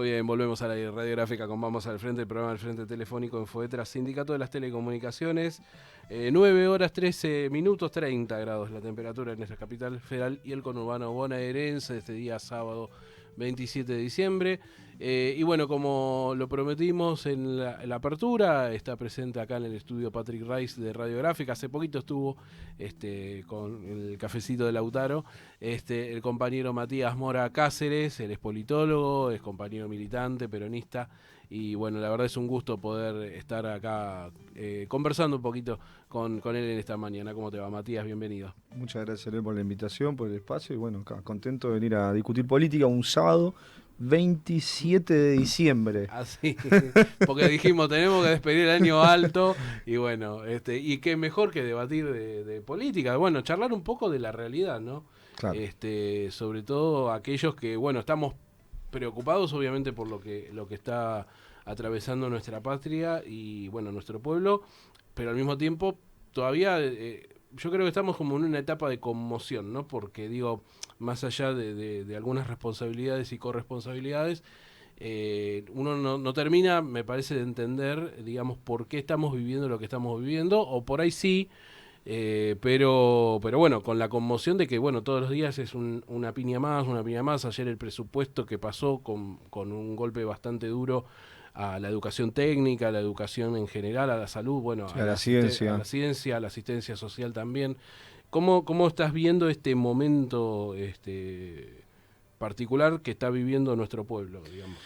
Muy bien, volvemos a la radiográfica con Vamos al Frente, el programa del Frente Telefónico en Foetra, Sindicato de las Telecomunicaciones. 9 horas 13 minutos 30 grados la temperatura en nuestra capital federal y el conurbano bonaerense este día sábado 27 de diciembre. Y bueno, como lo prometimos en la apertura, está presente acá en el estudio Patrick Rice de Radiográfica. Hace poquito estuvo con el cafecito de Lautaro el compañero Matías Mora Cáceres. Él es politólogo, es compañero militante, peronista. Y bueno, la verdad es un gusto poder estar acá conversando un poquito con él en esta mañana. ¿Cómo te va, Matías? Bienvenido. Muchas gracias, Leo, por la invitación, por el espacio y bueno, acá, contento de venir a discutir política un sábado 27 de diciembre. Así, porque dijimos, tenemos que despedir el año alto y bueno, y qué mejor que debatir de política, bueno, charlar un poco de la realidad, ¿no? Claro. Sobre todo aquellos que, bueno, estamos preocupados obviamente por lo que está atravesando nuestra patria y bueno, nuestro pueblo, pero al mismo tiempo todavía yo creo que estamos como en una etapa de conmoción, ¿no? Porque digo, más allá de algunas responsabilidades y corresponsabilidades, uno no termina, me parece, de entender, digamos, por qué estamos viviendo lo que estamos viviendo, o por ahí sí, pero bueno, con la conmoción de que, bueno, todos los días es una piña más. Ayer el presupuesto que pasó con un golpe bastante duro a la educación técnica, a la educación en general, a la salud, bueno, Sí, a la ciencia. a la ciencia, a la asistencia social también. ¿Cómo estás viendo este momento particular que está viviendo nuestro pueblo, digamos?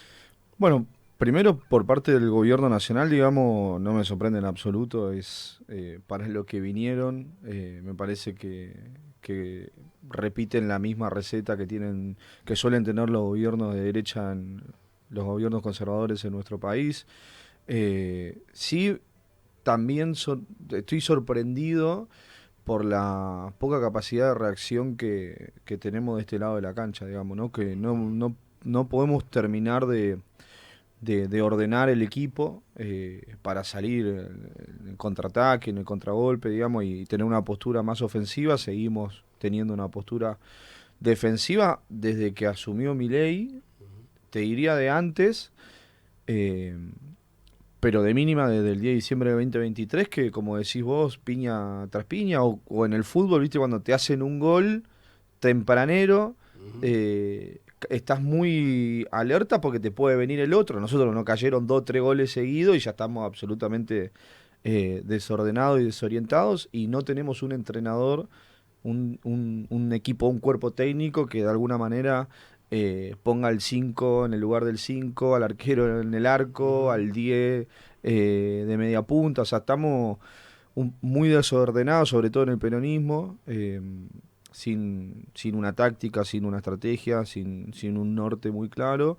Bueno, primero por parte del gobierno nacional, digamos, no me sorprende en absoluto, es para lo que vinieron, me parece que repiten la misma receta que suelen tener los gobiernos de derecha los gobiernos conservadores en nuestro país. Sí, también estoy sorprendido por la poca capacidad de reacción que tenemos de este lado de la cancha, digamos, ¿no? Que no podemos terminar de ordenar el equipo para salir en el contraataque, en el contragolpe, digamos, y tener una postura más ofensiva. Seguimos teniendo una postura defensiva desde que asumió Milei, te diría de antes, eh, pero de mínima desde el 10 de diciembre de 2023, que como decís vos, piña tras piña, o en el fútbol, viste, cuando te hacen un gol tempranero, estás muy alerta porque te puede venir el otro. Nosotros nos cayeron 2 o 3 goles seguidos y ya estamos absolutamente desordenados y desorientados y no tenemos un entrenador, un equipo, un cuerpo técnico que de alguna manera ponga el 5 en el lugar del 5, al arquero en el arco, al 10 de media punta. O sea, estamos muy desordenados, sobre todo en el peronismo, sin una táctica, sin una estrategia, sin un norte muy claro.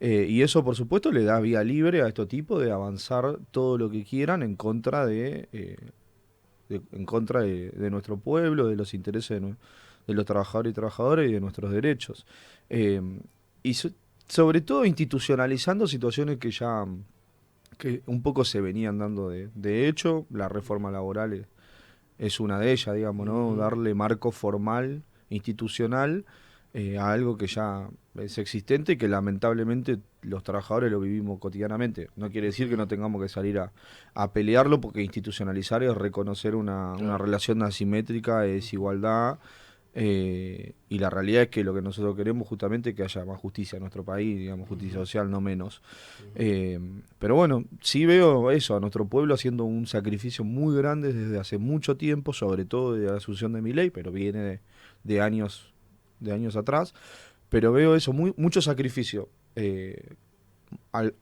Y eso, por supuesto, le da vía libre a estos tipos de avanzar todo lo que quieran en contra de nuestro pueblo, de los intereses de los trabajadores y trabajadoras y de nuestros derechos. Eh, y sobre todo institucionalizando situaciones que un poco se venían dando de hecho. La reforma laboral es una de ellas, digamos, ¿no? Darle marco formal, institucional, a algo que ya es existente y que lamentablemente los trabajadores lo vivimos cotidianamente. No quiere decir que no tengamos que salir a pelearlo, porque institucionalizar es reconocer una relación asimétrica de desigualdad, y la realidad es que lo que nosotros queremos justamente es que haya más justicia en nuestro país, digamos, justicia social, no menos. Pero bueno, sí veo eso, a nuestro pueblo haciendo un sacrificio muy grande desde hace mucho tiempo, sobre todo desde la asunción de Milei, pero viene de años atrás. Pero veo eso, mucho sacrificio. Al,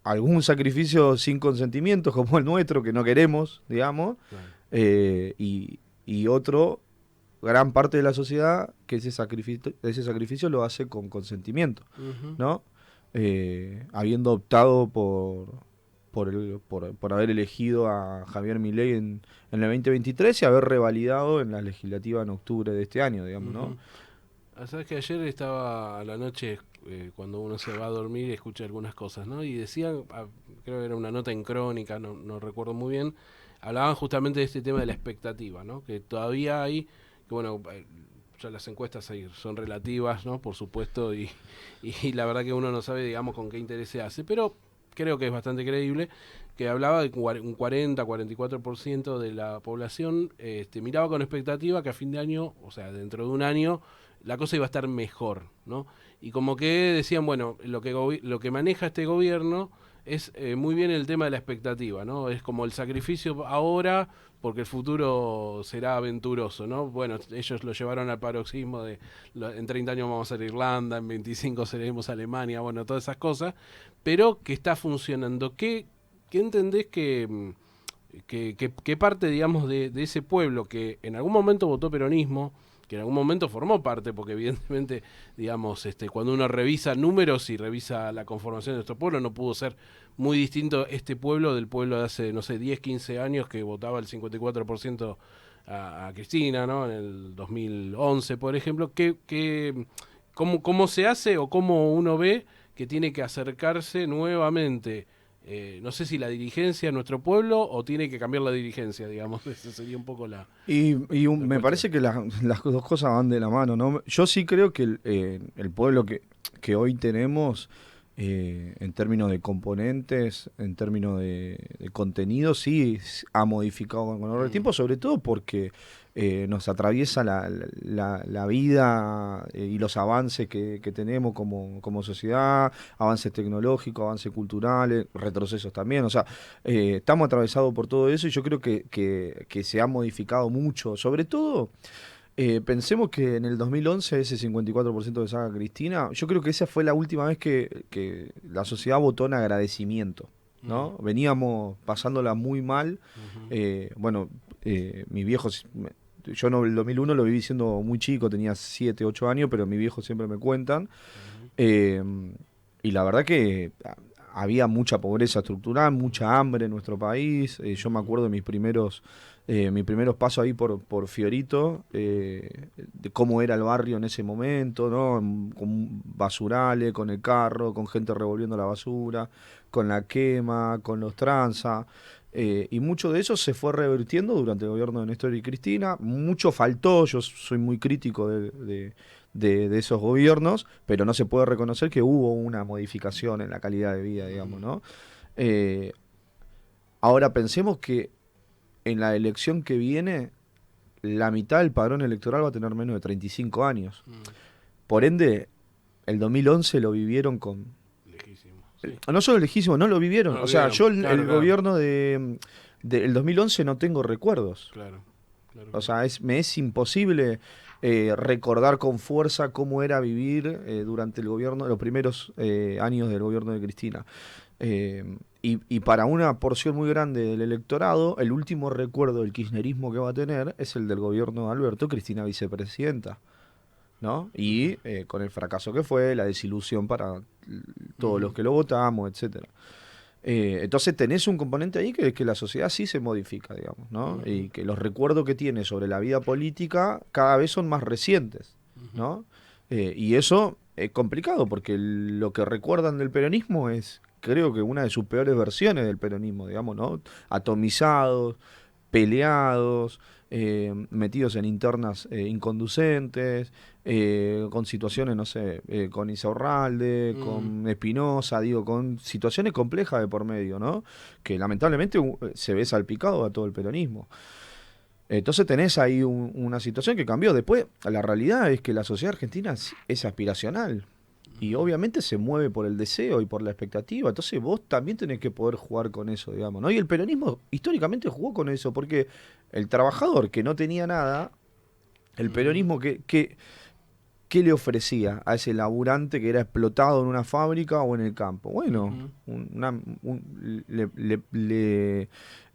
Algún sacrificio sin consentimiento, como el nuestro, que no queremos, digamos, Claro. y otro, gran parte de la sociedad, que ese sacrificio lo hace con consentimiento, ¿no? Habiendo optado por haber elegido a Javier Milei en el 2023 y haber revalidado en la legislativa en octubre de este año, digamos, ¿no? Sabes que ayer estaba a la noche, cuando uno se va a dormir, escucha algunas cosas, ¿no? Y decían, creo que era una nota en Crónica, no recuerdo muy bien, hablaban justamente de este tema de la expectativa, ¿no? Que todavía hay, que bueno, ya las encuestas ahí son relativas, ¿no? Por supuesto, y la verdad que uno no sabe, digamos, con qué interés se hace, pero creo que es bastante creíble, que hablaba de un 40-44% de la población miraba con expectativa que a fin de año, o sea, dentro de un año, la cosa iba a estar mejor, ¿no? Y como que decían, bueno, lo que maneja este gobierno es muy bien el tema de la expectativa, ¿no? Es como el sacrificio ahora porque el futuro será aventuroso, ¿no? Bueno, ellos lo llevaron al paroxismo de en 30 años vamos a ser Irlanda, en 25 seremos Alemania, bueno, todas esas cosas, pero que está funcionando. ¿Qué entendés que parte, digamos, de ese pueblo que en algún momento votó peronismo, que en algún momento formó parte, porque evidentemente, digamos, cuando uno revisa números y revisa la conformación de nuestro pueblo, no pudo ser muy distinto este pueblo del pueblo de hace, no sé, 10, 15 años que votaba el 54% a Cristina, ¿no? En el 2011, por ejemplo. ¿Cómo se hace o cómo uno ve que tiene que acercarse nuevamente? No sé si la dirigencia de nuestro pueblo o tiene que cambiar la dirigencia, digamos. Esa sería un poco la Me cuestión. parece que las dos cosas van de la mano, ¿no? Yo sí creo que el pueblo que hoy tenemos, en términos de componentes, en términos de contenido, sí ha modificado con el tiempo, sobre todo porque nos atraviesa la vida y los avances que tenemos como sociedad, avances tecnológicos, avances culturales, retrocesos también. O sea, estamos atravesados por todo eso y yo creo que se ha modificado mucho. Sobre todo, pensemos que en el 2011 ese 54% de Saga Cristina, yo creo que esa fue la última vez que la sociedad votó en agradecimiento, ¿no? Veníamos pasándola muy mal. Ujú. Bueno, mis viejos, yo no, el 2001 lo viví siendo muy chico, tenía 7, 8 años, pero mis viejos siempre me cuentan. Eh, y la verdad que había mucha pobreza estructural, mucha hambre en nuestro país. Yo me acuerdo de mis primeros pasos ahí por Fiorito, de cómo era el barrio en ese momento, ¿no? Con basurales, con el carro, con gente revolviendo la basura, con la quema, con los tranza. Y mucho de eso se fue revirtiendo durante el gobierno de Néstor y Cristina. Mucho faltó, yo soy muy crítico de esos gobiernos, pero no se puede reconocer que hubo una modificación en la calidad de vida, digamos, ¿no? Eh, Ahora pensemos que en la elección que viene, la mitad del padrón electoral va a tener menos de 35 años. Por ende, el 2011 lo vivieron con... Lejísimo, sí. No solo lejísimo, no lo vivieron. No lo O sea, vieron, yo claro, el gobierno del 2011 no tengo recuerdos. claro, claro. O sea, me es imposible recordar con fuerza cómo era vivir durante el gobierno, los primeros años del gobierno de Cristina. Y para una porción muy grande del electorado, el último recuerdo del kirchnerismo que va a tener es el del gobierno de Alberto, Cristina vicepresidenta, ¿no? Y con el fracaso que fue, la desilusión para todos los que lo votamos, etcétera. Entonces tenés un componente ahí que es que la sociedad sí se modifica, digamos, ¿no? Y que los recuerdos que tiene sobre la vida política cada vez son más recientes, ¿no? Y eso es complicado porque lo que recuerdan del peronismo es, creo que una de sus peores versiones del peronismo, digamos, ¿no? Atomizados, peleados, metidos en internas inconducentes, con situaciones, no sé, con Insaurralde, con Espinosa, digo, con situaciones complejas de por medio, ¿no? Que lamentablemente se ve salpicado a todo el peronismo. Entonces tenés ahí una situación que cambió. Después, la realidad es que la sociedad argentina es aspiracional. Y obviamente se mueve por el deseo y por la expectativa. Entonces vos también tenés que poder jugar con eso, digamos, ¿no? Y el peronismo históricamente jugó con eso, porque el trabajador que no tenía nada, el peronismo ¿qué le ofrecía a ese laburante que era explotado en una fábrica o en el campo? Bueno,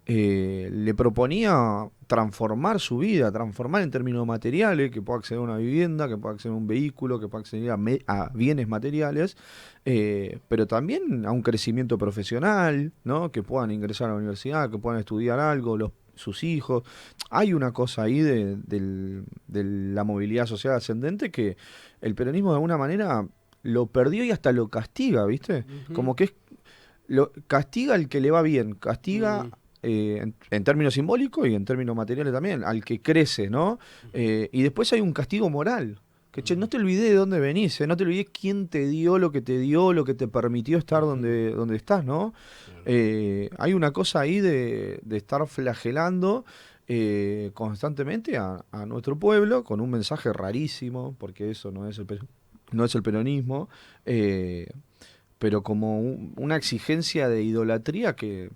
le proponía transformar su vida, transformar en términos materiales, que pueda acceder a una vivienda, que pueda acceder a un vehículo, que pueda acceder a bienes materiales, pero también a un crecimiento profesional, ¿no? Que puedan ingresar a la universidad, que puedan estudiar algo, sus hijos. Hay una cosa ahí de la movilidad social ascendente que el peronismo de alguna manera lo perdió y hasta lo castiga, ¿viste? Como que castiga al que le va bien, castiga en términos simbólicos y en términos materiales también, al que crece, ¿no? Y después hay un castigo moral. Que, che, no te olvides de dónde venís, no te olvides quién te dio, lo que te permitió estar donde estás, ¿no? Hay una cosa ahí de estar flagelando constantemente a nuestro pueblo con un mensaje rarísimo, porque eso no es no es el peronismo, pero como una exigencia de idolatría que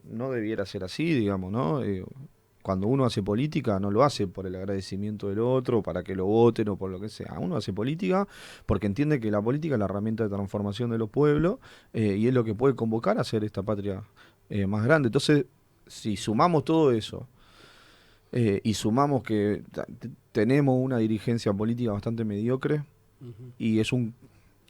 no debiera ser así, digamos, ¿no? Cuando uno hace política no lo hace por el agradecimiento del otro, para que lo voten o por lo que sea. Uno hace política porque entiende que la política es la herramienta de transformación de los pueblos y es lo que puede convocar a hacer esta patria más grande. Entonces, si sumamos todo eso y sumamos que tenemos una dirigencia política bastante mediocre y es un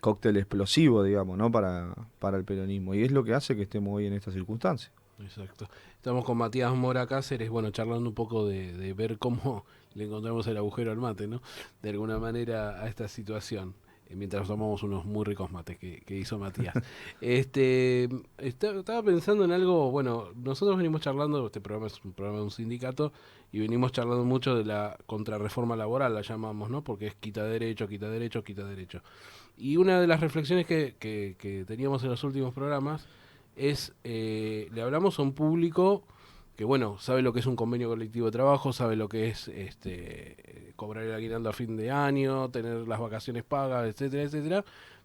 cóctel explosivo, digamos, ¿no? Para el peronismo. Y es lo que hace que estemos hoy en estas circunstancias. Exacto. Estamos con Matías Mora Cáceres, bueno, charlando un poco de ver cómo le encontramos el agujero al mate, ¿no? De alguna manera a esta situación, mientras tomamos unos muy ricos mates que hizo Matías. Estaba pensando en algo, bueno, nosotros venimos charlando, este programa es un programa de un sindicato, y venimos charlando mucho de la contrarreforma laboral, la llamamos, ¿no? Porque es quita derecho, quita derecho, quita derecho. Y una de las reflexiones que teníamos en los últimos programas es, le hablamos a un público que, bueno, sabe lo que es un convenio colectivo de trabajo, sabe lo que es cobrar el aguinaldo a fin de año, tener las vacaciones pagas, etcétera, etcétera,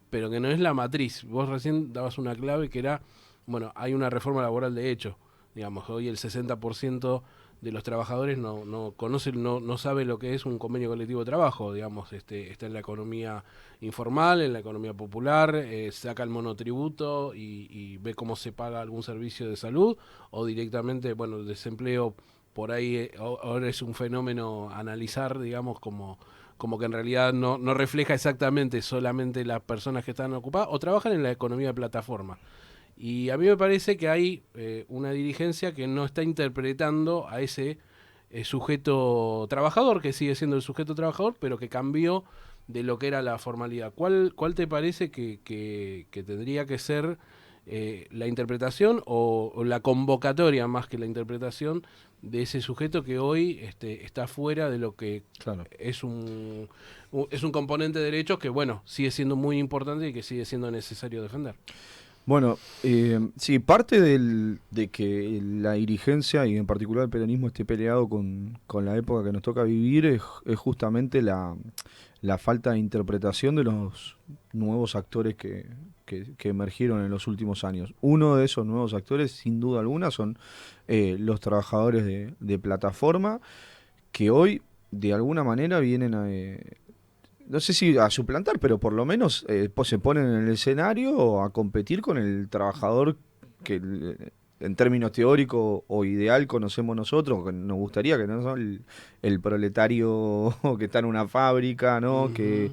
pero que no es la matriz. Vos recién dabas una clave que era, bueno, hay una reforma laboral de hecho. Digamos, hoy el 60% de los trabajadores no conoce, no sabe lo que es un convenio colectivo de trabajo, digamos, está en la economía informal, en la economía popular, saca el monotributo y ve cómo se paga algún servicio de salud, o directamente, bueno, el desempleo por ahí ahora es un fenómeno a analizar, digamos, como que en realidad no refleja exactamente solamente las personas que están ocupadas o trabajan en la economía de plataforma. Y a mí me parece que hay una dirigencia que no está interpretando a ese sujeto trabajador, que sigue siendo el sujeto trabajador, pero que cambió de lo que era la formalidad. ¿Cuál te parece que tendría que ser la interpretación o la convocatoria, más que la interpretación, de ese sujeto que hoy está fuera de lo que Claro. es un componente de derechos que, bueno, sigue siendo muy importante y que sigue siendo necesario defender? Bueno, sí, parte de que la dirigencia y en particular el peronismo esté peleado con la época que nos toca vivir es justamente la falta de interpretación de los nuevos actores que emergieron en los últimos años. Uno de esos nuevos actores, sin duda alguna, son los trabajadores de plataforma que hoy de alguna manera vienen no sé si a suplantar, pero por lo menos pues se ponen en el escenario a competir con el trabajador que en términos teóricos o ideal conocemos nosotros, que nos gustaría que no son el proletario que está en una fábrica, ¿no? Que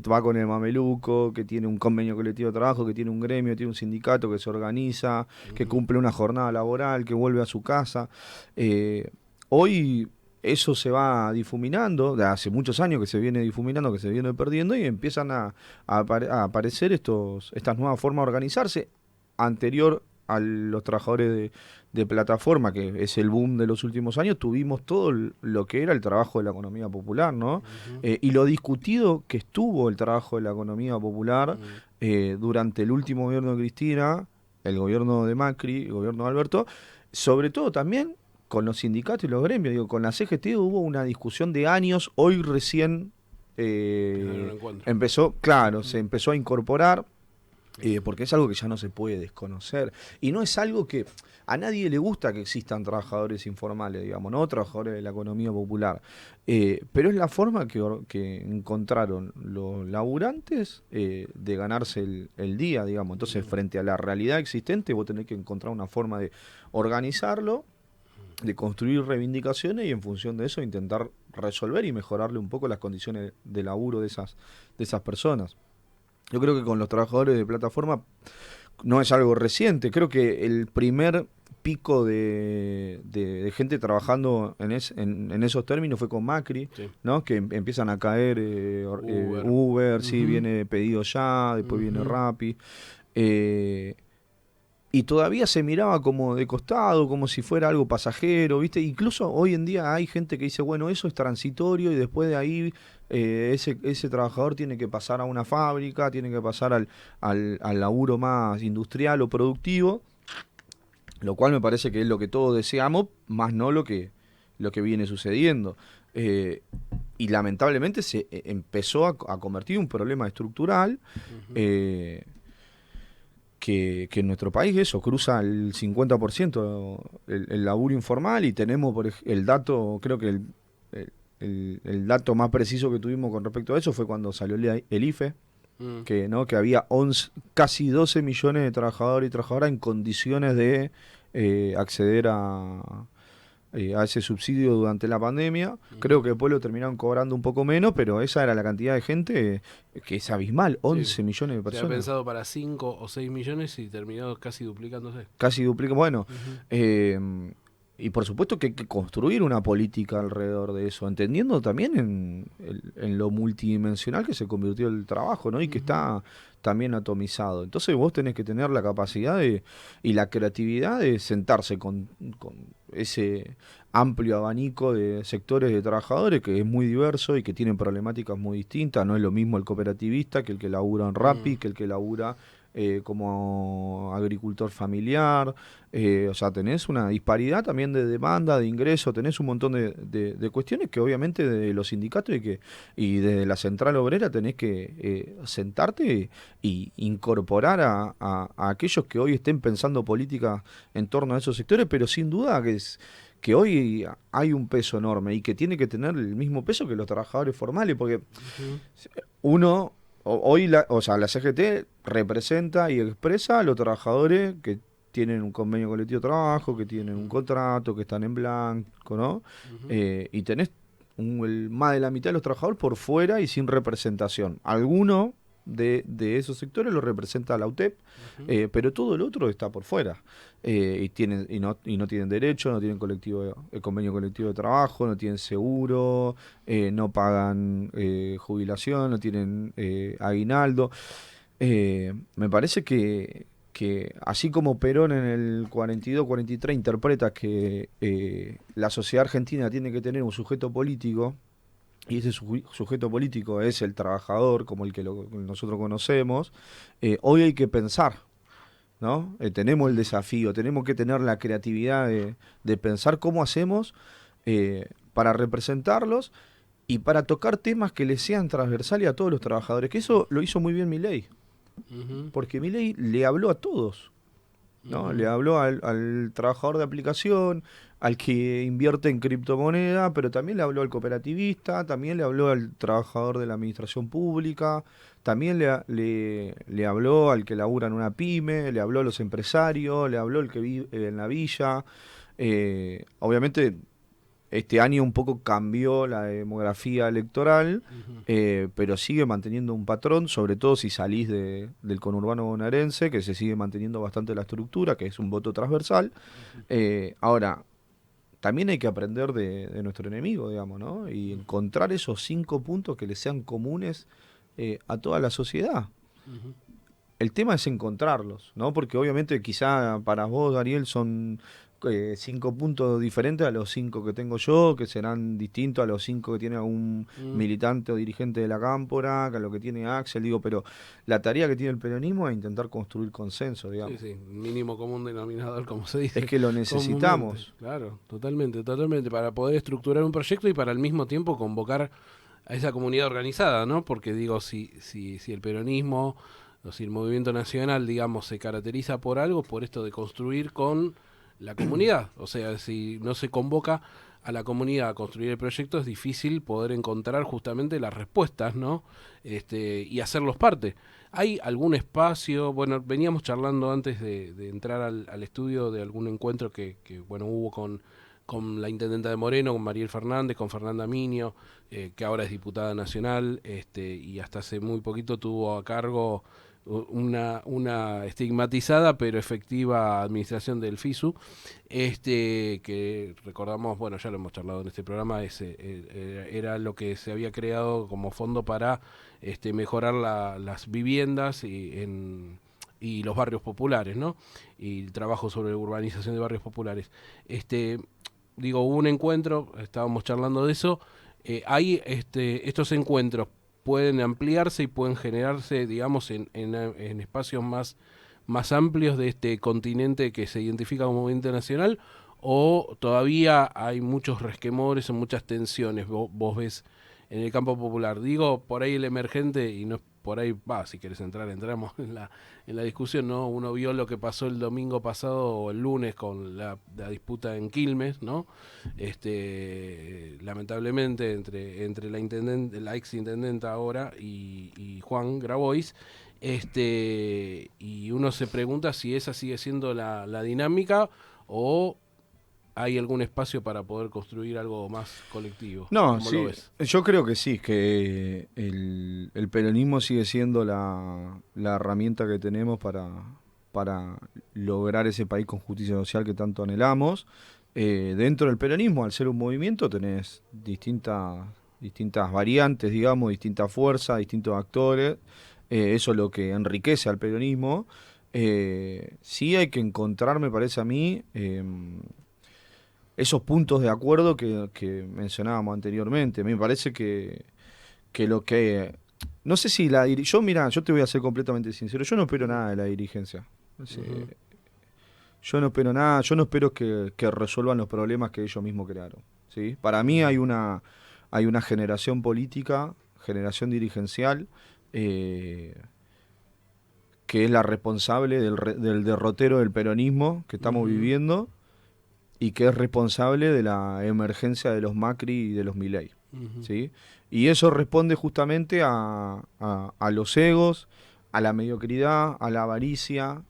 va con el mameluco, que tiene un convenio colectivo de trabajo, que tiene un gremio, tiene un sindicato que se organiza, que cumple una jornada laboral, que vuelve a su casa. Hoy eso se va difuminando, de hace muchos años que se viene difuminando, que se viene perdiendo, y empiezan a aparecer estas nuevas formas de organizarse, anterior a los trabajadores de plataforma, que es el boom de los últimos años. Tuvimos todo lo que era el trabajo de la economía popular, ¿no? Y lo discutido que estuvo el trabajo de la economía popular durante el último gobierno de Cristina, el gobierno de Macri, el gobierno de Alberto, sobre todo también con los sindicatos y los gremios. Digo, con la CGT hubo una discusión de años, hoy recién empezó, claro, se empezó a incorporar, porque es algo que ya no se puede desconocer. Y no es algo que a nadie le gusta que existan trabajadores informales, digamos, ¿no? Trabajadores de la economía popular. Pero es la forma que encontraron los laburantes de ganarse el día, digamos. Entonces, frente a la realidad existente, vos tenés que encontrar una forma de organizarlo, de construir reivindicaciones y en función de eso intentar resolver y mejorarle un poco las condiciones de laburo de esas personas. Yo creo que con los trabajadores de plataforma no es algo reciente. Creo que el primer pico de gente trabajando en esos términos fue con Macri, sí, ¿no? Que empiezan a caer Uber, sí, viene Pedido Ya, después viene Rappi. y todavía se miraba como de costado, como si fuera algo pasajero, ¿viste? Incluso hoy en día hay gente que dice, bueno, eso es transitorio y después de ahí ese trabajador tiene que pasar a una fábrica, tiene que pasar al laburo más industrial o productivo, lo cual me parece que es lo que todos deseamos, más no lo que viene sucediendo. Eh, y lamentablemente se empezó a convertir en un problema estructural. Ujú. eh, que en nuestro país eso cruza el 50% el laburo informal y tenemos el dato, creo que el dato más preciso que tuvimos con respecto a eso fue cuando salió el IFE, Mm. que había casi 12 millones de trabajadores y trabajadoras en condiciones de acceder a ese subsidio durante la pandemia. Creo Ujú. que después lo terminaron cobrando un poco menos, pero esa era la cantidad de gente que es abismal, Sí, 11 millones de se había personas. pensado para 5 o 6 millones y terminó casi duplicándose. Casi duplica. Bueno, Ujú. eh, y por supuesto que hay que construir una política alrededor de eso, entendiendo también en lo multidimensional que se convirtió el trabajo, ¿no? Y que Ujú. está también atomizado. Entonces vos tenés que tener la capacidad y la creatividad de sentarse con ese amplio abanico de sectores de trabajadores que es muy diverso y que tienen problemáticas muy distintas. No es lo mismo el cooperativista que el que labura en Mm. Rappi, que el que labura como agricultor familiar. O sea, tenés una disparidad también de demanda, de ingreso, tenés un montón de cuestiones que obviamente de los sindicatos y desde la central obrera tenés que sentarte y incorporar a aquellos que hoy estén pensando política en torno a esos sectores, pero sin duda que hoy hay un peso enorme y que tiene que tener el mismo peso que los trabajadores formales, porque Ujú. uno, o sea, la CGT representa y expresa a los trabajadores que tienen un convenio colectivo de trabajo, que tienen un Ujú. contrato, que están en blanco, ¿no? Ujú. Y tenés más de la mitad de los trabajadores por fuera y sin representación. Alguno de esos sectores lo representa la UTEP, Ujú. pero todo el otro está por fuera. Y no tienen derecho, no tienen convenio colectivo de trabajo, no tienen seguro, no pagan jubilación, no tienen aguinaldo. Me parece que así como Perón en el 42-43 interpreta que la sociedad argentina tiene que tener un sujeto político, y ese sujeto político es el trabajador, como el que nosotros conocemos, hoy hay que pensar, ¿no? Tenemos el Mm. desafío, tenemos que tener la creatividad de pensar cómo hacemos para representarlos y para tocar temas que les sean transversales a todos los trabajadores, que eso lo hizo muy bien Milei, Ujú. porque Milei le habló a todos, ¿no? Le Ujú. habló al trabajador de aplicación, al que invierte en criptomoneda, pero también le habló al cooperativista, también le habló al trabajador de la administración pública, también le habló al que labura en una pyme, le habló a los empresarios, le habló al que vive en la villa. Obviamente este año un poco cambió la demografía electoral, Ujú. pero sigue manteniendo un patrón, sobre todo si salís del conurbano bonaerense, que se sigue manteniendo bastante la estructura, que es un voto transversal. Ujú. Ahora, también hay que aprender de nuestro enemigo, digamos, ¿no? Y Ujú. encontrar esos 5 puntos que le sean comunes a toda la sociedad. Ujú. El tema es encontrarlos, ¿no? Porque obviamente quizá para vos, Daniel, son 5 puntos diferentes a los 5 que tengo yo, que serán distintos a los 5 que tiene algún Mm. militante o dirigente de la cámpora, que a lo que tiene Axel, digo, pero la tarea que tiene el peronismo es intentar construir consenso, Sí, digamos. sí, mínimo común denominador, como se Es dice que lo comúnmente. necesitamos. Claro, totalmente, totalmente, para poder estructurar un proyecto y para al mismo tiempo convocar a esa comunidad organizada, ¿no? Porque digo, si el peronismo o si el movimiento nacional, digamos, se caracteriza por algo, por esto de construir con la comunidad. O sea, si no se convoca a la comunidad a construir el proyecto, es difícil poder encontrar justamente las respuestas, ¿no? Y hacerlos parte. ¿Hay algún espacio? Bueno, veníamos charlando antes de entrar al estudio de algún encuentro bueno, hubo con la intendenta de Moreno, con Mariel Fernández, con Fernanda Minio, que ahora es diputada nacional, y hasta hace muy poquito tuvo a cargo una estigmatizada pero efectiva administración del FISU, que recordamos, bueno, ya lo hemos charlado en este programa, era lo que se había creado como fondo para mejorar las viviendas y los barrios populares, ¿no? Y el trabajo sobre urbanización de barrios populares. Digo, hubo un encuentro, estábamos charlando de eso. Estos encuentros pueden ampliarse y pueden generarse, digamos, en espacios más amplios de este continente que se identifica como movimiento nacional, o todavía hay muchos resquemores o muchas tensiones, vos ves en el campo popular. Digo, por ahí el emergente, y no por ahí, si querés entrar, entramos en la discusión, ¿no? Uno vio lo que pasó el domingo pasado o el lunes con la disputa en Quilmes, ¿no? Lamentablemente entre la ex intendenta ahora y Juan Grabois, y uno se pregunta si esa sigue siendo la dinámica o hay algún espacio para poder construir algo más colectivo. No, ¿Cómo sí, lo ves? yo creo que sí, que el peronismo sigue siendo la herramienta que tenemos para lograr ese país con justicia social que tanto anhelamos. Dentro del peronismo, al ser un movimiento, tenés distintas variantes, digamos, distintas fuerzas, distintos actores. Eso es lo que enriquece al peronismo. Sí hay que encontrar, me parece a mí, esos puntos de acuerdo que mencionábamos anteriormente. A mí me parece que lo que... No sé si yo te voy a ser completamente sincero, yo no espero nada de la dirigencia. Yo no espero nada, yo no espero que resuelvan los problemas que ellos mismos crearon, ¿sí? Para mí hay una generación política, generación dirigencial, que es la responsable del derrotero del peronismo que estamos viviendo, y que es responsable de la emergencia de los Macri y de los Milei, ¿sí? Y eso responde justamente a los egos, a la mediocridad, a la avaricia,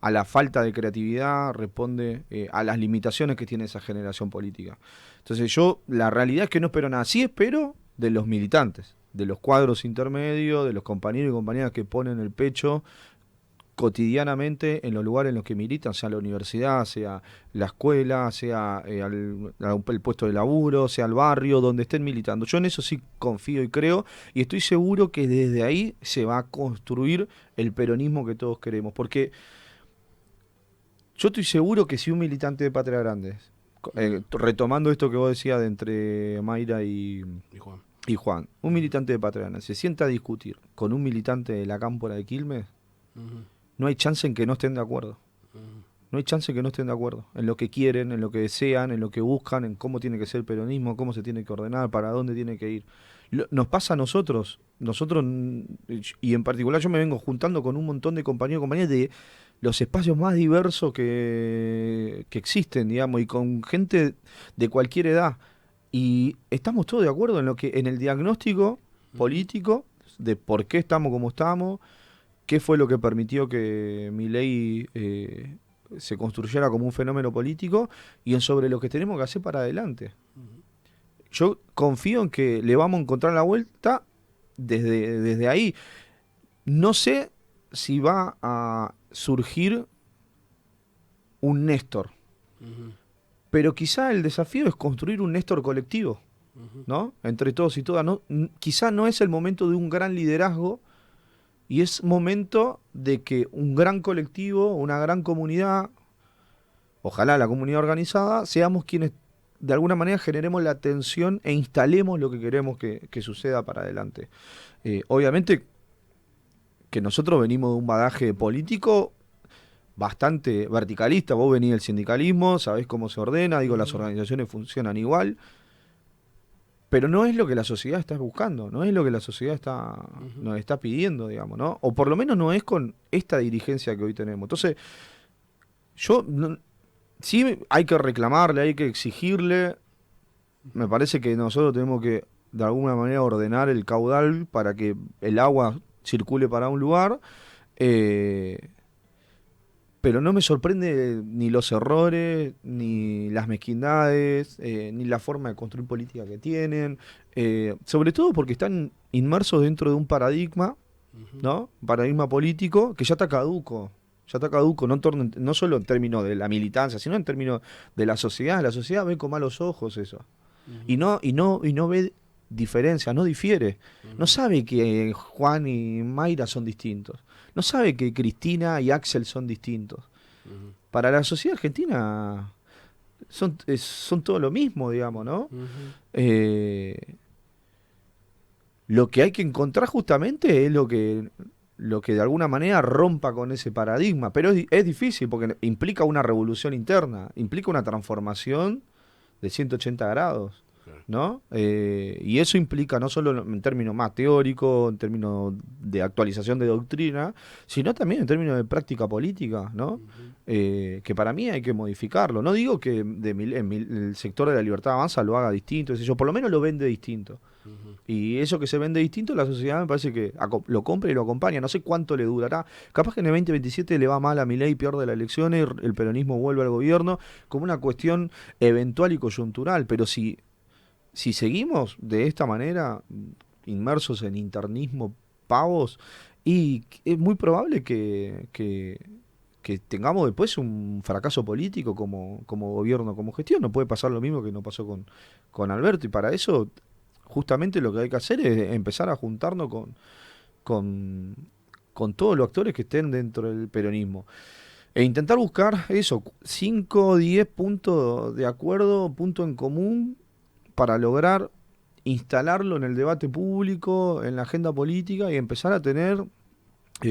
a la falta de creatividad, responde a las limitaciones que tiene esa generación política. Entonces la realidad es que no espero nada. Sí espero de los militantes, de los cuadros intermedios, de los compañeros y compañeras que ponen el pecho cotidianamente en los lugares en los que militan, sea la universidad, sea la escuela, sea el puesto de laburo, sea el barrio, donde estén militando. Yo en eso sí confío y creo, y estoy seguro que desde ahí se va a construir el peronismo que todos queremos, porque yo estoy seguro que si un militante de Patria Grandes, retomando esto que vos decías de entre Mayra y Juan, un militante de Patria Grandes se sienta a discutir con un militante de la Cámpora de Quilmes, no hay chance en que no estén de acuerdo. No hay chance en que no estén de acuerdo en lo que quieren, en lo que desean, en lo que buscan, en cómo tiene que ser el peronismo, cómo se tiene que ordenar, para dónde tiene que ir. Nos pasa a nosotros, y en particular yo me vengo juntando con un montón de compañeros y compañeras de los espacios más diversos que existen, digamos, y con gente de cualquier edad. Y estamos todos de acuerdo en el diagnóstico político de por qué estamos como estamos, qué fue lo que permitió que Milei se construyera como un fenómeno político, y sobre lo que tenemos que hacer para adelante. Yo confío en que le vamos a encontrar la vuelta desde ahí. No sé si va a surgir un Néstor, pero quizá el desafío es construir un Néstor colectivo, ¿no? Entre todos y todas. Quizá no es el momento de un gran liderazgo, y es momento de que un gran colectivo, una gran comunidad, ojalá la comunidad organizada, seamos quienes de alguna manera generemos la tensión e instalemos lo que queremos que suceda para adelante. Obviamente que nosotros venimos de un bagaje político bastante verticalista. Vos venís del sindicalismo, sabés cómo se ordena, las organizaciones funcionan igual, pero no es lo que la sociedad está buscando, no es lo que la sociedad nos está pidiendo, digamos, ¿no? O por lo menos no es con esta dirigencia que hoy tenemos. Entonces, sí hay que reclamarle, hay que exigirle. Me parece que nosotros tenemos que, de alguna manera, ordenar el caudal para que el agua circule para un lugar. Pero no me sorprende ni los errores, ni las mezquindades, ni la forma de construir política que tienen, sobre todo porque están inmersos dentro de un paradigma, ¿no? Un paradigma político que ya está caduco, no solo en términos de la militancia, sino en términos de la sociedad. La sociedad ve con malos ojos eso, y no ve diferencia, no difiere, no sabe que Juan y Mayra son distintos, no sabe que Cristina y Axel son distintos. Ujú. Para la sociedad argentina son todo lo mismo, digamos, ¿no? Ujú. Eh, lo que hay que encontrar justamente es lo que de alguna manera rompa con ese paradigma, pero es difícil porque implica una revolución interna, implica una transformación de 180 grados, Claro. ¿no? Y eso implica no solo en términos más teóricos, en términos de actualización de doctrina, sino también en términos de práctica política, ¿no? Ujú. Que para mí hay que modificarlo. No digo que el sector de la libertad avanza lo haga distinto, qué sé yo, por lo menos lo vende distinto. Ujú. Y eso que se vende distinto, la sociedad me parece que lo compra y lo acompaña. No sé cuánto le durará. Capaz que en el 2027 le va mal a Milei, pierde las elecciones, el peronismo vuelve al gobierno, como una cuestión eventual y coyuntural. Pero si seguimos de esta manera, inmersos en internismo pavos, y es muy probable que tengamos después un fracaso político como gobierno, como gestión. No puede pasar lo mismo que no pasó con Alberto. Y para eso, justamente lo que hay que hacer es empezar a juntarnos con, con todos los actores que estén dentro del peronismo. E intentar buscar eso, 5 o 10 puntos de acuerdo, puntos en común, para lograr instalarlo en el debate público, en la agenda política y empezar a tener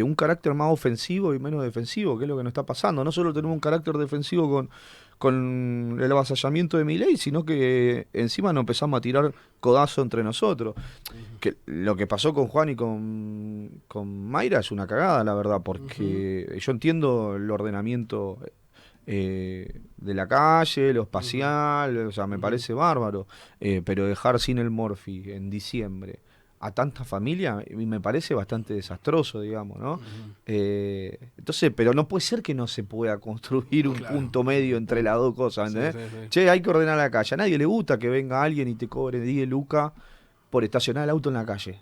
un carácter más ofensivo y menos defensivo, que es lo que nos está pasando. No solo tenemos un carácter defensivo con el avasallamiento de Milei, sino que encima nos empezamos a tirar codazo entre nosotros. Ujú. Que lo que pasó con Juan y con Mayra es una cagada, la verdad, Ujú. porque yo entiendo el ordenamiento de la calle, lo Ujú. espacial, o sea, me Ujú. parece bárbaro, pero dejar sin el Morphy en diciembre a tanta familia me parece bastante desastroso, digamos, ¿no? Ujú. Entonces, pero no puede ser que no se pueda construir un Claro, punto medio un entre las punto. dos cosas, Sí, ¿entendés? sí, sí. Che, hay que ordenar la calle. A nadie le gusta que venga alguien y te cobre 10 lucas por estacionar el auto en la calle.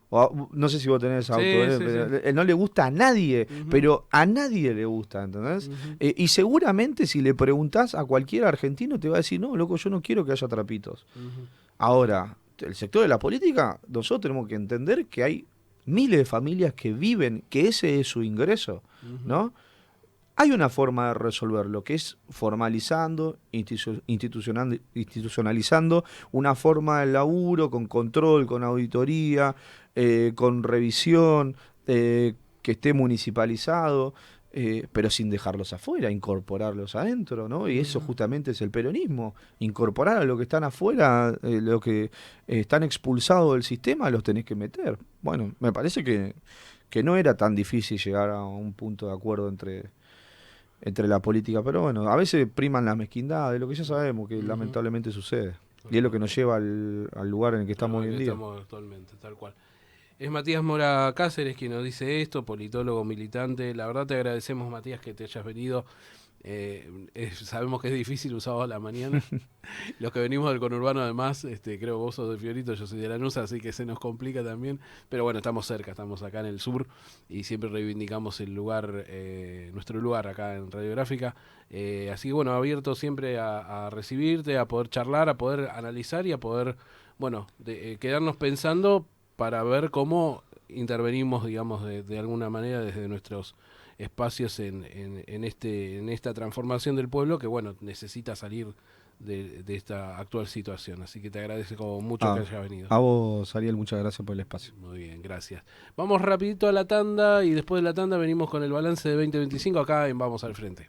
Claro. No sé si vos tenés auto, Sí, sí, sí. pero, no le gusta a nadie, Ujú. pero a nadie le gusta, ¿entendés? Ujú. Y seguramente si le preguntás a cualquier argentino te va a decir, no, loco, yo no quiero que haya trapitos. Ujú. Ahora, el sector de la política, nosotros tenemos que entender que hay miles de familias que viven, que ese es su ingreso, Ujú. ¿no? Hay una forma de resolverlo, que es formalizando, institucionalizando una forma de laburo con control, con auditoría, con revisión, que esté municipalizado, pero sin dejarlos afuera, incorporarlos adentro, ¿no? Y eso Ujú. justamente es el peronismo, incorporar a los que están afuera, los que están expulsados del sistema, los tenés que meter. Bueno, me parece que no era tan difícil llegar a un punto de acuerdo entre la política, pero bueno, a veces priman las mezquindades, lo que ya sabemos que Ujú. lamentablemente sucede. Y es lo que nos Totalmente. lleva al lugar en el que Al estamos lugar hoy que en día. estamos actualmente, tal cual. Es Matías Mora Cáceres quien nos dice esto, politólogo militante. La verdad te agradecemos, Matías, que te hayas venido. Sabemos que es difícil un sábado a la mañana. Los que venimos del conurbano, además, creo vos sos de Fiorito, yo soy de Lanús, así que se nos complica también. Pero bueno, estamos cerca, estamos acá en el sur y siempre reivindicamos el lugar, nuestro lugar acá en Radiográfica. Así que bueno, abierto siempre a recibirte, a poder charlar, a poder analizar y a poder, bueno, quedarnos pensando para ver cómo intervenimos, digamos, de alguna manera desde nuestros espacios en esta transformación del pueblo que, bueno, necesita salir de esta actual situación. Así que te agradezco mucho que Ah, hayas venido. a vos, Ariel, muchas gracias por el espacio. Muy bien, gracias. Vamos rapidito a la tanda y después de la tanda venimos con el balance de 2025 acá en Vamos al Frente.